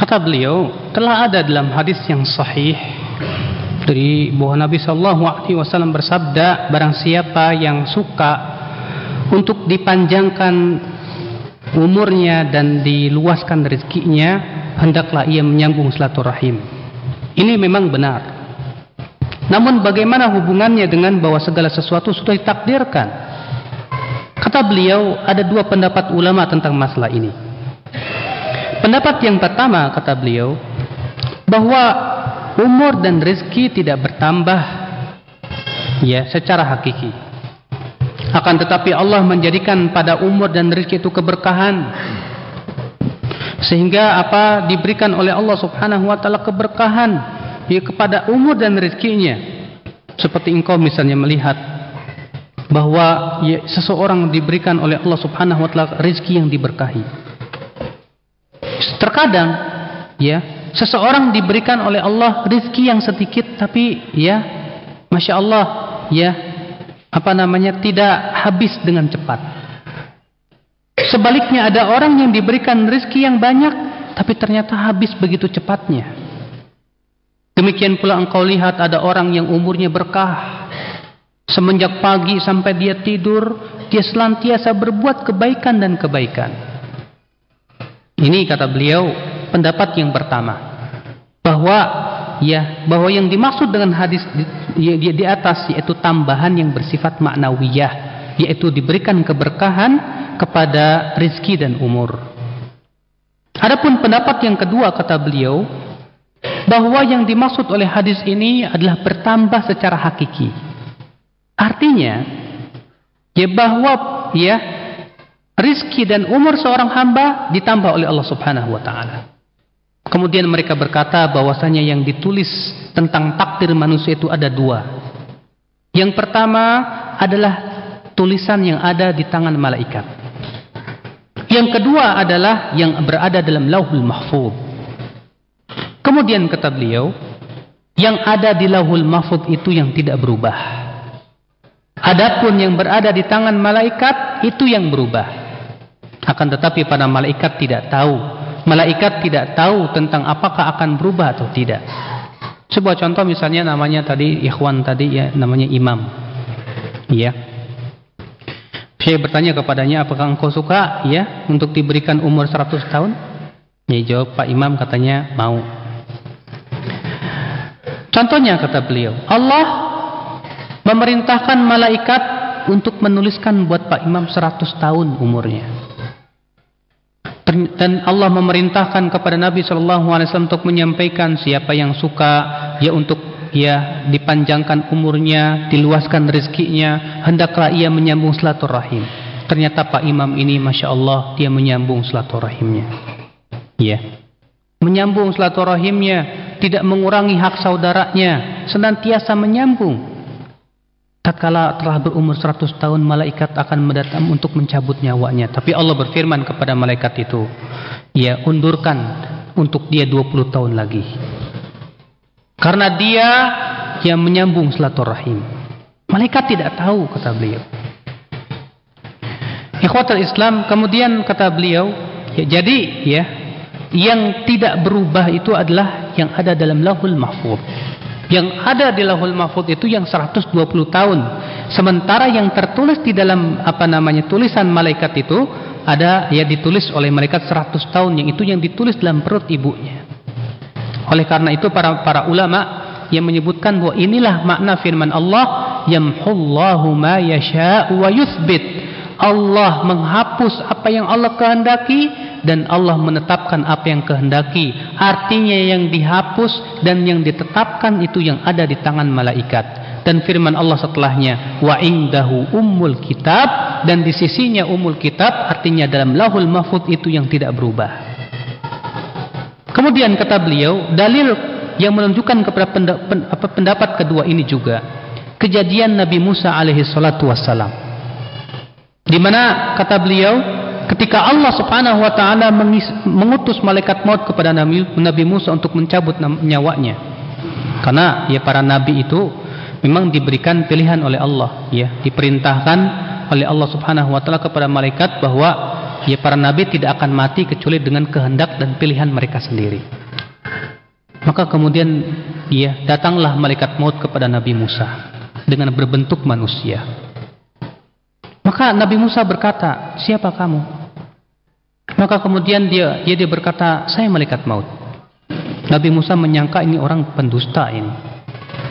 Kata beliau, telah ada dalam hadis yang sahih dari bahwa Nabi Shallallahu Alaihi Wasallam bersabda, barang siapa yang suka untuk dipanjangkan umurnya dan diluaskan rezekinya, hendaklah ia menyambung silaturahim. Ini memang benar. Namun bagaimana hubungannya dengan bahwa segala sesuatu sudah ditakdirkan? Kata beliau, ada dua pendapat ulama tentang masalah ini. Pendapat yang pertama, kata beliau, bahwa umur dan rezeki tidak bertambah ya secara hakiki. Akan tetapi Allah menjadikan pada umur dan rezeki itu keberkahan, sehingga apa diberikan oleh Allah Subhanahu wa taala keberkahan ya kepada umur dan rezekinya. Seperti engkau misalnya melihat bahwa ya, seseorang diberikan oleh Allah Subhanahu wa taala rezeki yang diberkahi. Terkadang ya seseorang diberikan oleh Allah rezeki yang sedikit, tapi ya masya Allah ya tidak habis dengan cepat. Sebaliknya ada orang yang diberikan rezeki yang banyak, tapi ternyata habis begitu cepatnya. Demikian pula engkau lihat ada orang yang umurnya berkah, semenjak pagi sampai dia tidur, dia senantiasa berbuat kebaikan dan kebaikan. Ini kata beliau pendapat yang pertama, bahwa yang dimaksud dengan hadis di atas yaitu tambahan yang bersifat maknawiyah, yaitu diberikan keberkahan kepada rezeki dan umur. Adapun pendapat yang kedua, kata beliau, bahwa yang dimaksud oleh hadis ini adalah bertambah secara hakiki. Artinya ya bahwa ya rizki dan umur seorang hamba ditambah oleh Allah Subhanahu wa taala. Kemudian mereka berkata bahwasanya yang ditulis tentang takdir manusia itu ada dua. Yang pertama adalah tulisan yang ada di tangan malaikat. Yang kedua adalah yang berada dalam Lauhul Mahfuz. Kemudian kata beliau, yang ada di Lauhul Mahfuz itu yang tidak berubah. Adapun yang berada di tangan malaikat itu yang berubah. Akan tetapi para malaikat tidak tahu. Malaikat tidak tahu tentang apakah akan berubah atau tidak. Sebuah contoh misalnya namanya tadi ikhwan tadi ya, namanya Imam. Ya. Saya bertanya kepadanya, apakah engkau suka ya untuk diberikan umur 100 tahun? Ya, jawab Pak Imam, katanya mau. Contohnya kata beliau, Allah memerintahkan malaikat untuk menuliskan buat Pak Imam 100 tahun umurnya. Dan Allah memerintahkan kepada Nabi SAW untuk menyampaikan siapa yang suka ya untuk ya dipanjangkan umurnya, diluaskan rezekinya, hendaklah ia menyambung silaturahim. Ternyata Pak Imam ini masya Allah dia menyambung silaturahimnya. Ya, menyambung silaturahimnya, tidak mengurangi hak saudaranya, senantiasa menyambung. Tatkala telah berumur 100 tahun, malaikat akan mendatang untuk mencabut nyawanya. Tapi Allah berfirman kepada malaikat itu, ya undurkan untuk dia 20 tahun lagi. Karena dia yang menyambung silaturahim. Malaikat tidak tahu, kata beliau. Ikhwatul Islam, kemudian kata beliau, ya, jadi ya yang tidak berubah itu adalah yang ada dalam Lauhul Mahfuz. Yang ada di Lauhul Mahfuz itu yang 120 tahun. Sementara yang tertulis di dalam tulisan malaikat itu ada ya ditulis oleh malaikat 100 tahun, yang itu yang ditulis dalam perut ibunya. Oleh karena itu para ulama yang menyebutkan bahwa inilah makna firman Allah, yamhullahu ma yasha' wa yuthbit. Allah menghapus apa yang Allah kehendaki dan Allah menetapkan apa yang kehendaki. Artinya yang dihapus dan yang ditetapkan itu yang ada di tangan malaikat. Dan firman Allah setelahnya, wa indahu ummul kitab, dan di sisinya ummul kitab, artinya dalam Lauhul Mahfuz itu yang tidak berubah. Kemudian kata beliau, dalil yang menunjukkan kepada pendapat kedua ini juga kejadian Nabi Musa alaihi salatu wassalam, di mana kata beliau ketika Allah Subhanahu wa taala mengutus malaikat maut kepada Nabi Musa untuk mencabut nyawanya. Karena ya para nabi itu memang diberikan pilihan oleh Allah, ya, diperintahkan oleh Allah Subhanahu wa taala kepada malaikat bahwa ya para nabi tidak akan mati kecuali dengan kehendak dan pilihan mereka sendiri. Maka kemudian ya datanglah malaikat maut kepada Nabi Musa dengan berbentuk manusia. Maka Nabi Musa berkata, siapa kamu? Maka kemudian dia berkata, saya malaikat maut. Nabi Musa menyangka ini orang pendusta ini,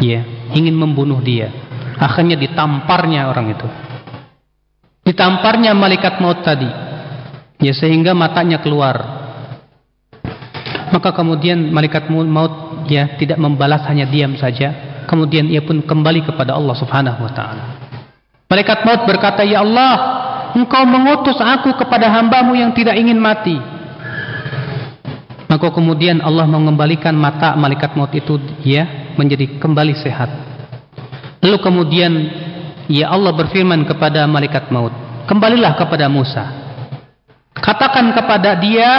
ya ingin membunuh dia. Akhirnya ditamparnya orang itu, ditamparnya malaikat maut tadi, ya sehingga matanya keluar. Maka kemudian malaikat maut ya tidak membalas, hanya diam saja. Kemudian ia pun kembali kepada Allah Subhanahu wa taala. Malaikat maut berkata, "Ya Allah, Engkau mengutus aku kepada hamba-Mu yang tidak ingin mati." Maka kemudian Allah mengembalikan mata malaikat maut itu ya menjadi kembali sehat. Lalu kemudian ya Allah berfirman kepada malaikat maut, "Kembalilah kepada Musa. Katakan kepada dia,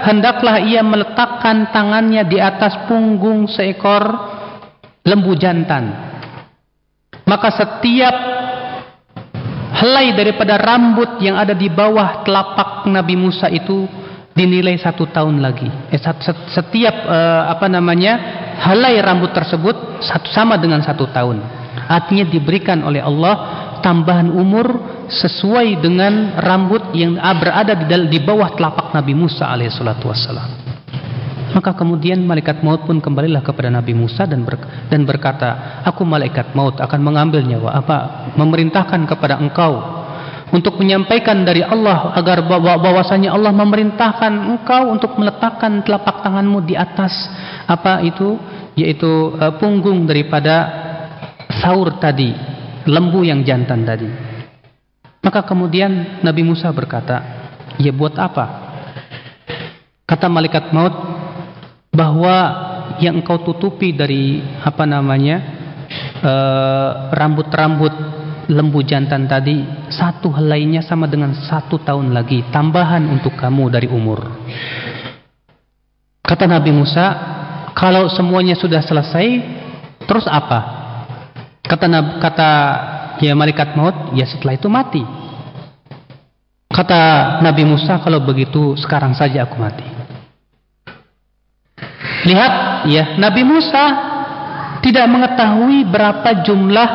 hendaklah ia meletakkan tangannya di atas punggung seekor lembu jantan. Maka setiap helai daripada rambut yang ada di bawah telapak Nabi Musa itu dinilai 1 tahun lagi. Setiap helai rambut tersebut sama dengan 1 tahun. Artinya diberikan oleh Allah tambahan umur sesuai dengan rambut yang berada di bawah telapak Nabi Musa alaihissalatu wassalam. Maka kemudian malaikat maut pun kembalilah kepada Nabi Musa dan berkata, "Aku malaikat maut akan mengambil nyawa, memerintahkan kepada engkau untuk menyampaikan dari Allah agar bahwasanya Allah memerintahkan engkau untuk meletakkan telapak tanganmu di atas yaitu punggung daripada saur tadi, lembu yang jantan tadi." Maka kemudian Nabi Musa berkata, "Ya buat apa?" Kata malaikat maut, bahwa yang engkau tutupi dari rambut-rambut lembu jantan tadi, 1 helainya sama dengan 1 tahun lagi tambahan untuk kamu dari umur. Kata Nabi Musa, kalau semuanya sudah selesai, terus apa? Kata ya malaikat maut, ya setelah itu mati. Kata Nabi Musa, kalau begitu sekarang saja aku mati. Lihat ya, Nabi Musa tidak mengetahui berapa jumlah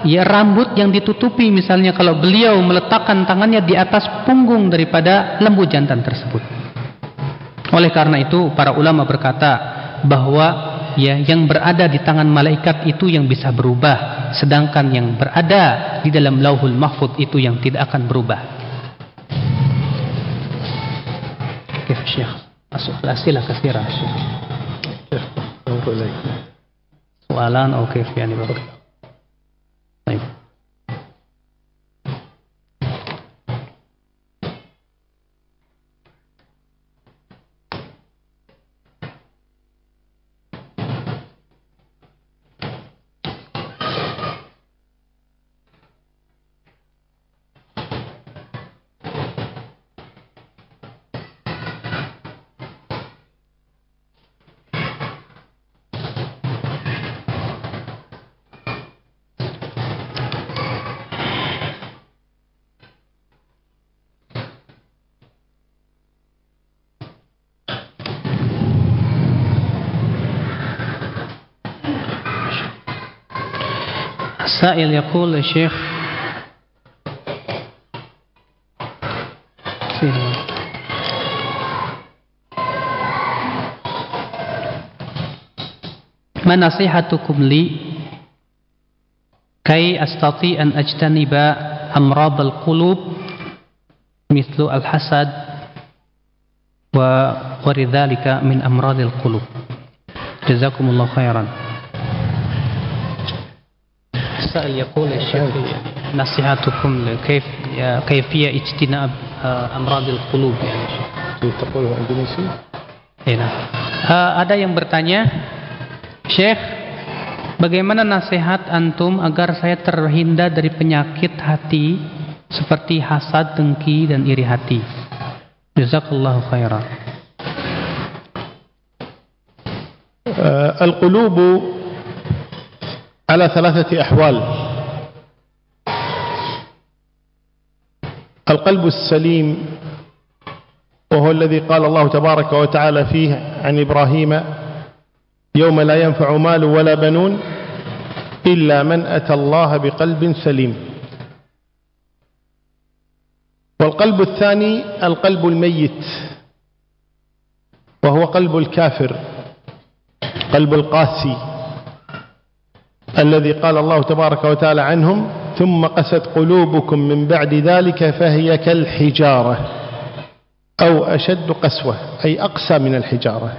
ya rambut yang ditutupi, misalnya kalau beliau meletakkan tangannya di atas punggung daripada lembu jantan tersebut. Oleh karena itu para ulama berkata bahwa ya yang berada di tangan malaikat itu yang bisa berubah, sedangkan yang berada di dalam Lauhul Mahfuz itu yang tidak akan berubah. Kif Syekh? Masuk as'ilah katsira Syekh. Soalan oke yani bagus. Baik. السائل يقول الشيخ ما نصيحتكم لي كي أستطيع أن أجتنب أمراض القلوب مثل الحسد وغير ذلك من أمراض القلوب جزاكم الله خيرا. السائل يقول الشيخ نصيحتكم كيفية اجتناب أمراض القلوب يعني تقول إندونيسي؟ Ada yang bertanya, Syekh, bagaimana nasihat antum agar saya terhindar dari penyakit hati seperti hasad, dengki, dan iri hati? Jazakallahu khairan. القلوب على 3 أحوال. القلب السليم وهو الذي قال الله تبارك وتعالى فيه عن إبراهيم يوم لا ينفع مال ولا بنون إلا من أتى الله بقلب سليم. والقلب الثاني القلب الميت، وهو قلب الكافر، قلب القاسي، الذي قال الله تبارك وتعالى عنهم ثم قست قلوبكم من بعد ذلك فهي كالحجارة أو أشد قسوة، أي أقسى من الحجارة.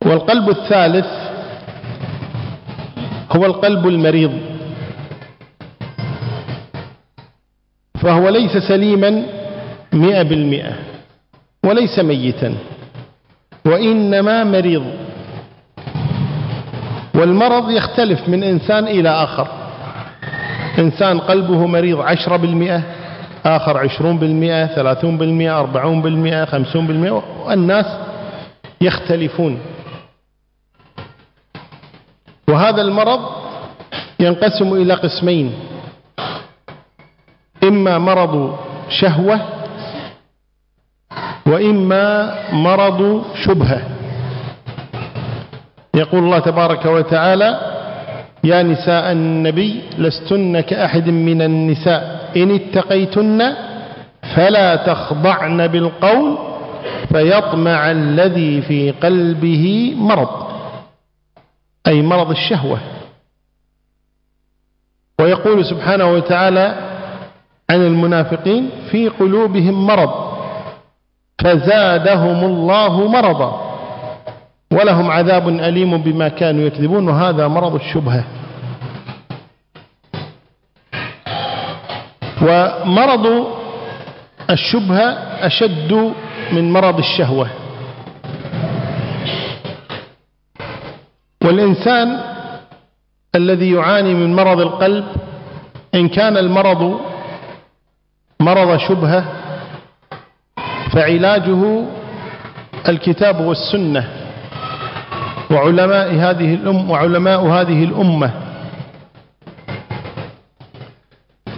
والقلب الثالث هو القلب المريض، فهو ليس سليما 100% وليس ميتا، وإنما مريض. والمرض يختلف من إنسان إلى آخر، إنسان قلبه مريض 10%، آخر 20%، 30%، 40%، 50%، والناس يختلفون. وهذا المرض ينقسم إلى قسمين: إما مرض شهوة، وإما مرض شبهة. يقول الله تبارك وتعالى: يا نساء النبي لستن كأحد من النساء إن اتقيتن فلا تخضعن بالقول فيطمع الذي في قلبه مرض، أي مرض الشهوة. ويقول سبحانه وتعالى عن المنافقين: في قلوبهم مرض فزادهم الله مرضا ولهم عذاب أليم بما كانوا يكذبون. وهذا مرض الشبهة. ومرض الشبهة أشد من مرض الشهوة. والإنسان الذي يعاني من مرض القلب، إن كان المرض مرض شبهة فعلاجه الكتاب والسنة وعلماء هذه الأمة،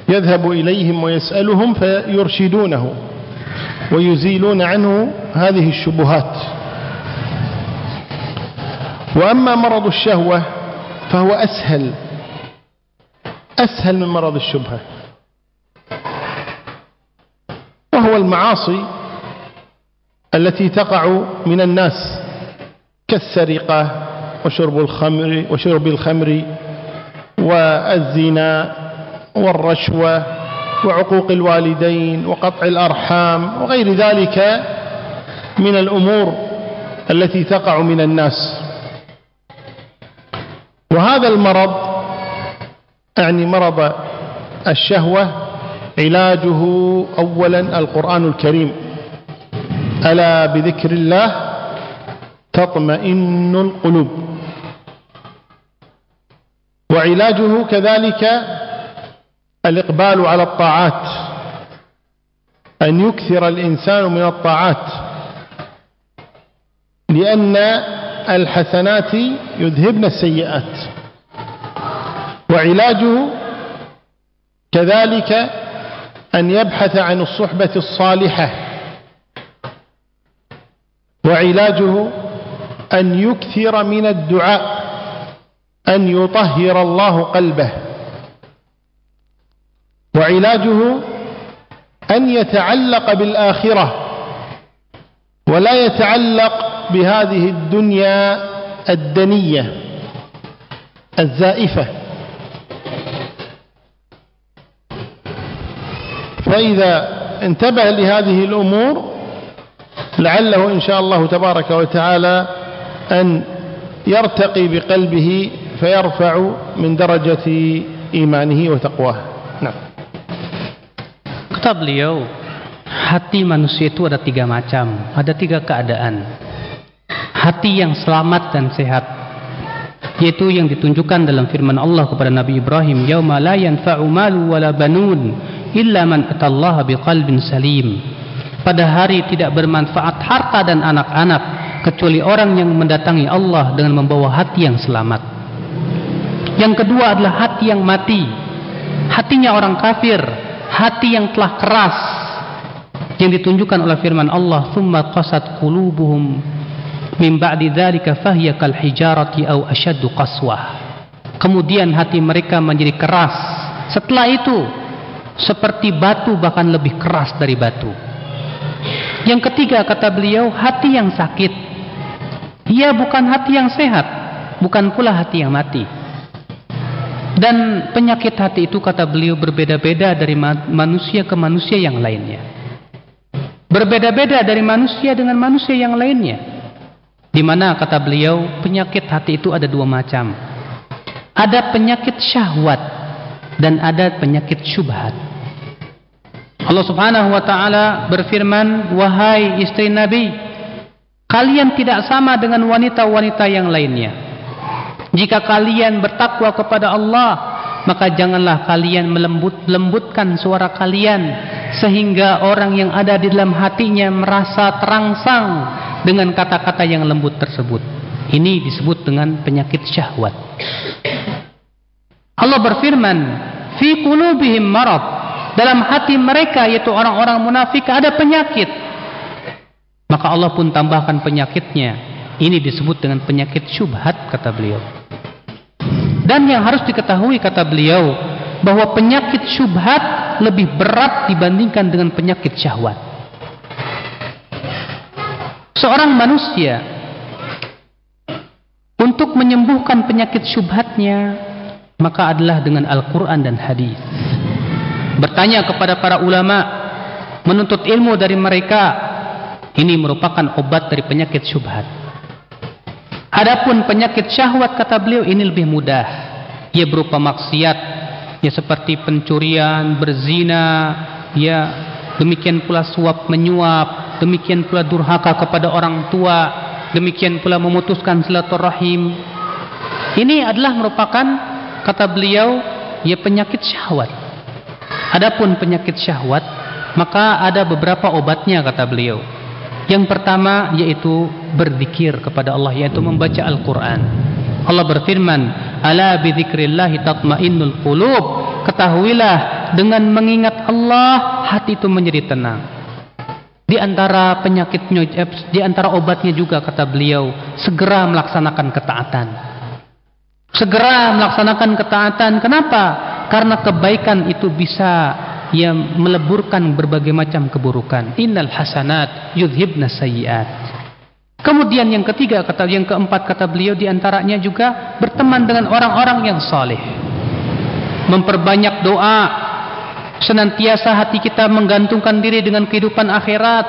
يذهب إليهم ويسألهم فيرشدونه ويزيلون عنه هذه الشبهات. وأما مرض الشهوة فهو أسهل من مرض الشبهة، وهو المعاصي التي تقع من الناس كالسرقة وشرب الخمر والزنا والرشوة وعقوق الوالدين وقطع الأرحام وغير ذلك من الأمور التي تقع من الناس. وهذا المرض، يعني مرض الشهوة، علاجه أولا القرآن الكريم: ألا بذكر الله تطمئن القلوب. وعلاجه كذلك الإقبال على الطاعات، أن يكثر الإنسان من الطاعات، لأن الحسنات يذهبن السيئات. وعلاجه كذلك أن يبحث عن الصحبة الصالحة. وعلاجه أن يكثر من الدعاء، أن يطهر الله قلبه. وعلاجه أن يتعلق بالآخرة ولا يتعلق بهذه الدنيا الدنية الزائفة. فإذا انتبه لهذه الأمور لعله إن شاء الله تبارك وتعالى أن يرتقي بقلبه فيرفع من درجة إيمانه وتقواه. نعم. Kata beliau, hati manusia itu ada 3 macam, ada 3 keadaan. Hati yang selamat dan sehat, yaitu yang ditunjukkan dalam firman Allah kepada Nabi Ibrahim, yauma la yanfa'u malu wala banun illa man atallaha biqalbin salim. Pada hari tidak bermanfaat harta dan anak-anak kecuali orang yang mendatangi Allah dengan membawa hati yang selamat. Yang kedua adalah hati yang mati, hatinya orang kafir, hati yang telah keras, yang ditunjukkan oleh firman Allah, "Tsumma qasat qulubuhum min ba'di dzalika fahiya kal hijarati aw ashaddu qaswah." Kemudian hati mereka menjadi keras. Setelah itu seperti batu, bahkan lebih keras dari batu. Yang ketiga, kata beliau, hati yang sakit. Ia bukan hati yang sehat, bukan pula hati yang mati. Dan penyakit hati itu, kata beliau, berbeda-beda dari manusia ke manusia yang lainnya. Berbeda-beda dari manusia dengan manusia yang lainnya. Di mana, kata beliau, penyakit hati itu ada dua macam. Ada penyakit syahwat dan ada penyakit syubhat. Allah Subhanahu wa taala berfirman, "Wahai istri Nabi, kalian tidak sama dengan wanita-wanita yang lainnya. Jika kalian bertakwa kepada Allah, maka janganlah kalian lembutkan suara kalian sehingga orang yang ada di dalam hatinya merasa terangsang dengan kata-kata yang lembut tersebut." Ini disebut dengan penyakit syahwat. Allah berfirman, "Fi qulubihim marad." Dalam hati mereka, yaitu orang-orang munafik, ada penyakit. Maka Allah pun tambahkan penyakitnya. Ini disebut dengan penyakit syubhat, kata beliau. Dan yang harus diketahui, kata beliau, bahwa penyakit syubhat lebih berat dibandingkan dengan penyakit syahwat. Seorang manusia untuk menyembuhkan penyakit syubhatnya, maka adalah dengan Al-Quran dan hadis. Bertanya kepada para ulama, menuntut ilmu dari mereka, ini merupakan obat dari penyakit syubhat. Adapun penyakit syahwat, kata beliau, ini lebih mudah. Ia berupa maksiat, ya seperti pencurian, berzina, ya demikian pula suap menyuap, demikian pula durhaka kepada orang tua, demikian pula memutuskan silaturahim. Ini adalah merupakan, kata beliau, ya penyakit syahwat. Adapun penyakit syahwat, maka ada beberapa obatnya, kata beliau. Yang pertama yaitu berzikir kepada Allah, yaitu membaca Al-Quran. Allah berfirman, "Ala bidzikrillahi tatmainnul qulub." Ketahuilah, dengan mengingat Allah, hati itu menjadi tenang. Di antara penyakitnya, di antara obatnya juga, kata beliau, segera melaksanakan ketaatan. Segera melaksanakan ketaatan. Kenapa? Karena kebaikan itu bisa ya meleburkan berbagai macam keburukan. Innal hasanat yudhibna sayyiat. Kemudian yang ketiga, yang keempat, kata beliau, di antaranya juga berteman dengan orang-orang yang saleh. Memperbanyak doa. Senantiasa hati kita menggantungkan diri dengan kehidupan akhirat.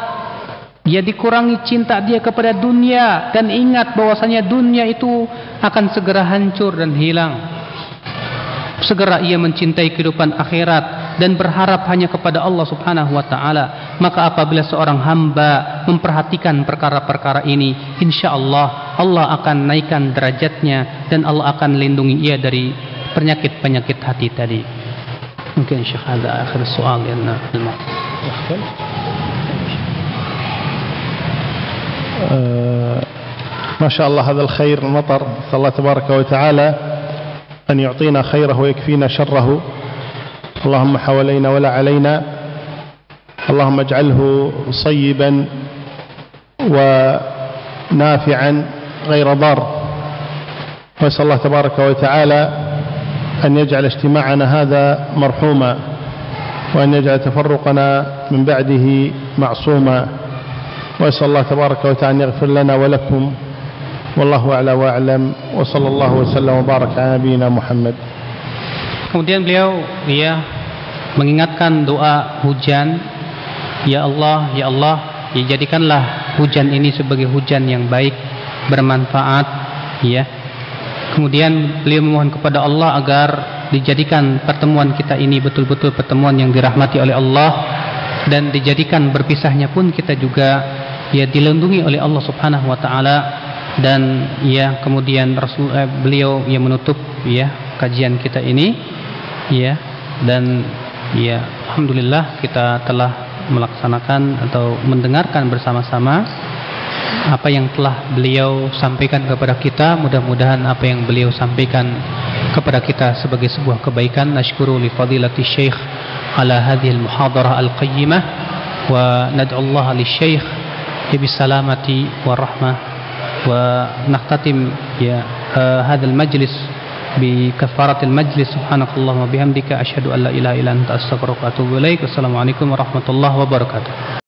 Ya, dikurangi cinta dia kepada dunia, dan ingat bahwasanya dunia itu akan segera hancur dan hilang. Segera ia mencintai kehidupan akhirat dan berharap hanya kepada Allah Subhanahu wa taala. Maka apabila seorang hamba memperhatikan perkara-perkara ini, insyaallah Allah akan naikkan derajatnya dan Allah akan lindungi ia dari penyakit-penyakit hati tadi. Mungkin Syekh ada akhir soal yang ما شاء الله هذا الخير المطر، نسأل الله تبارك وتعالى أن يعطينا خيره ويكفينا شره. اللهم حوالينا ولا علينا، اللهم اجعله صيبا ونافعا غير ضار. وأسأل الله تبارك وتعالى أن يجعل اجتماعنا هذا مرحوما، وأن يجعل تفرقنا من بعده معصوما. وأسأل الله تبارك وتعالى أن يغفر لنا ولكم، والله أعلى وأعلم، وصلى الله وسلم وبارك على نبينا محمد. Kemudian beliau mengingatkan doa hujan. Ya Allah, ya Allah, ya jadikanlah hujan ini sebagai hujan yang baik, bermanfaat, ya. Kemudian beliau memohon kepada Allah agar dijadikan pertemuan kita ini betul-betul pertemuan yang dirahmati oleh Allah, dan dijadikan berpisahnya pun kita juga ya dilindungi oleh Allah Subhanahu wa taala. Dan ya kemudian beliau yang menutup ya kajian kita ini ya, dan ya alhamdulillah kita telah melaksanakan atau mendengarkan bersama-sama apa yang telah beliau sampaikan kepada kita. Mudah-mudahan apa yang beliau sampaikan kepada kita sebagai sebuah kebaikan. Nashkuru li fadilati syekh ala hadhihi al-muhadarah al-qayyimah, وندعو الله للشيخ بالسلامة والرحمة ونختتم هذا المجلس بكفارة المجلس. سبحانك اللهم وبحمدك أشهد أن لا إله إلا أنت أستغفرك وأتوب إليك. والسلام عليكم ورحمة الله وبركاته.